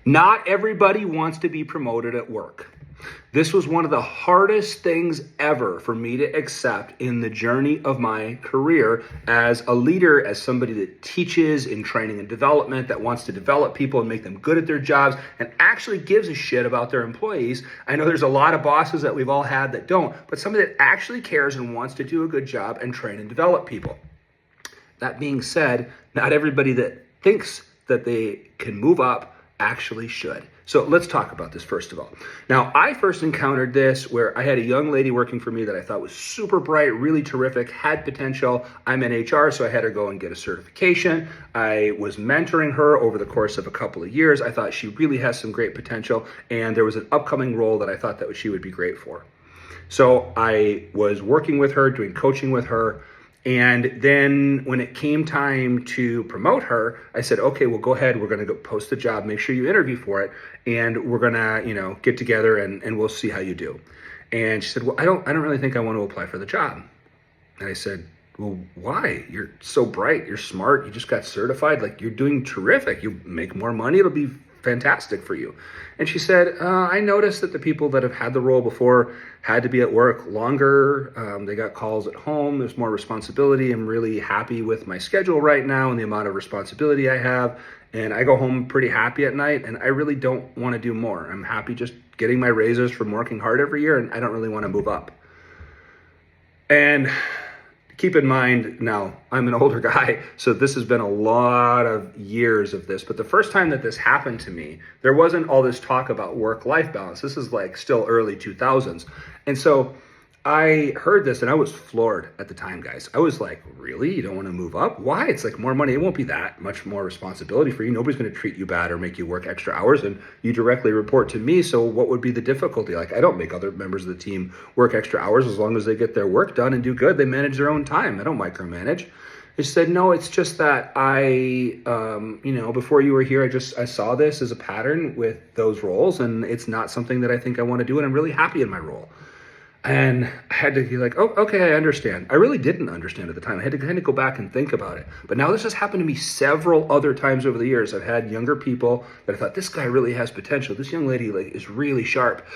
Not everybody wants to be promoted at work. This was one of the hardest things ever for me to accept in the journey of my career as a leader, as somebody that teaches in training and development, that wants to develop people and make them good at their jobs and actually gives a shit about their employees. I know there's a lot of bosses that we've all had that don't, but somebody that actually cares and wants to do a good job and train and develop people. That being said, not everybody that thinks that they can move up actually should. So let's talk about this first of all. Now, I first encountered this where I had a young lady working for me that I thought was super bright, really terrific, had potential. I'm in HR, so I had her go and get a certification. I was mentoring her over the course of a couple of years. I thought she really has some great potential, and there was an upcoming role that I thought that she would be great for. So I was working with her, doing coaching with her. And then when it came time to promote her, I said, okay, well, go ahead. We're going to go post the job. Make sure you interview for it. And we're going to, get together and we'll see how you do. And she said, well, I don't really think I want to apply for the job. And I said, well, why? You're so bright. You're smart. You just got certified. Like, you're doing terrific. You make more money. It'll be fantastic for you. And she said, I noticed that the people that have had the role before had to be at work longer. They got calls at home. There's more responsibility. I'm really happy with my schedule right now and the amount of responsibility I have. And I go home pretty happy at night, and I really don't want to do more. I'm happy just getting my raises from working hard every year, and I don't really want to move up. And keep in mind, now, I'm an older guy, so this has been a lot of years of this. But the first time that this happened to me, there wasn't all this talk about work-life balance. This is like still early 2000s. And so I heard this and I was floored at the time, guys. I was like, really? You don't want to move up? Why? It's like more money. It won't be that much more responsibility for you. Nobody's going to treat you bad or make you work extra hours, and you directly report to me. So what would be the difficulty? Like, I don't make other members of the team work extra hours as long as they get their work done and do good. They manage their own time. I don't micromanage. They said, no, it's just that I, before you were here, I saw this as a pattern with those roles, and it's not something that I think I want to do. And I'm really happy in my role. And I had to be like, oh, okay, I understand. I really didn't understand at the time. I had to kind of go back and think about it. But now this has happened to me several other times over the years. I've had younger people that I thought, this guy really has potential. This young lady is really sharp.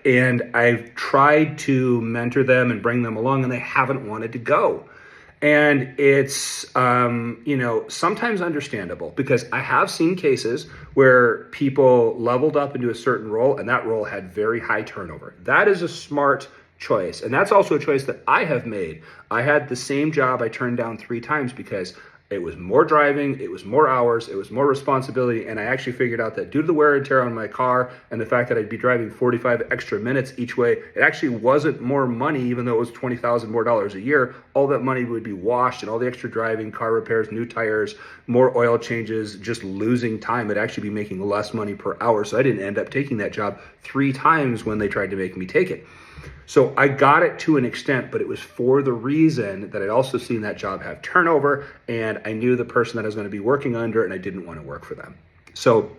And I've tried to mentor them and bring them along, and they haven't wanted to go. And it's, sometimes understandable, because I have seen cases where people leveled up into a certain role and that role had very high turnover. That is a smart choice. And that's also a choice that I have made. I had the same job I turned down 3 times because it was more driving, it was more hours, it was more responsibility, and I actually figured out that due to the wear and tear on my car and the fact that I'd be driving 45 extra minutes each way, it actually wasn't more money, even though it was $20,000 more a year. All that money would be washed, and all the extra driving, car repairs, new tires, more oil changes, just losing time. It'd actually be making less money per hour. So I didn't end up taking that job 3 times when they tried to make me take it. So I got it to an extent, but it was for the reason that I'd also seen that job have turnover, and I knew the person that I was going to be working under, and I didn't want to work for them. So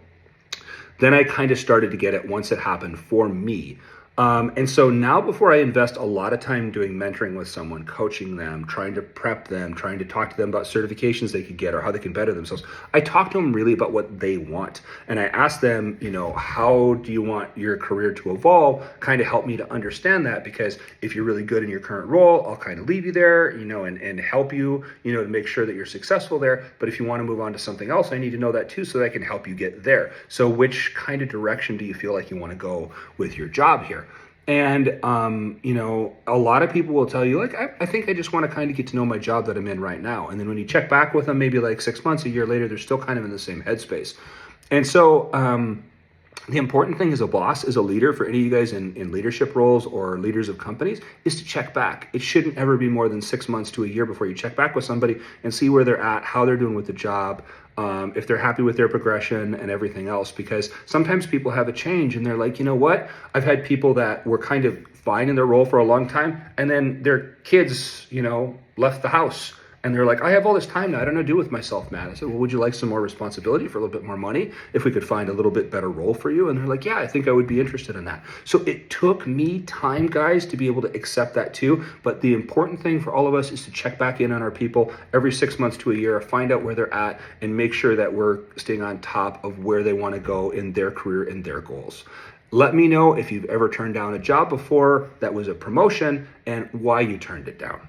then I kind of started to get it once it happened for me. And so now, before I invest a lot of time doing mentoring with someone, coaching them, trying to prep them, trying to talk to them about certifications they could get or how they can better themselves, I talk to them really about what they want. And I ask them, how do you want your career to evolve? Kind of help me to understand that, because if you're really good in your current role, I'll kind of leave you there, and help you, to make sure that you're successful there. But if you want to move on to something else, I need to know that too, so that I can help you get there. So which kind of direction do you feel like you want to go with your job here? And, a lot of people will tell you, I think I just want to kind of get to know my job that I'm in right now. And then when you check back with them, maybe like 6 months, a year later, they're still kind of in the same headspace. And so the important thing as a boss, as a leader, for any of you guys in leadership roles or leaders of companies, is to check back. It shouldn't ever be more than 6 months to a year before you check back with somebody and see where they're at, how they're doing with the job, if they're happy with their progression and everything else. Because sometimes people have a change and they're like, you know what? I've had people that were kind of fine in their role for a long time, and then their kids, left the house. And they're like, I have all this time now. I don't know what to do with myself, Matt. I said, well, would you like some more responsibility for a little bit more money if we could find a little bit better role for you? And they're like, yeah, I think I would be interested in that. So it took me time, guys, to be able to accept that too. But the important thing for all of us is to check back in on our people every 6 months to a year, find out where they're at, and make sure that we're staying on top of where they want to go in their career and their goals. Let me know if you've ever turned down a job before that was a promotion and why you turned it down.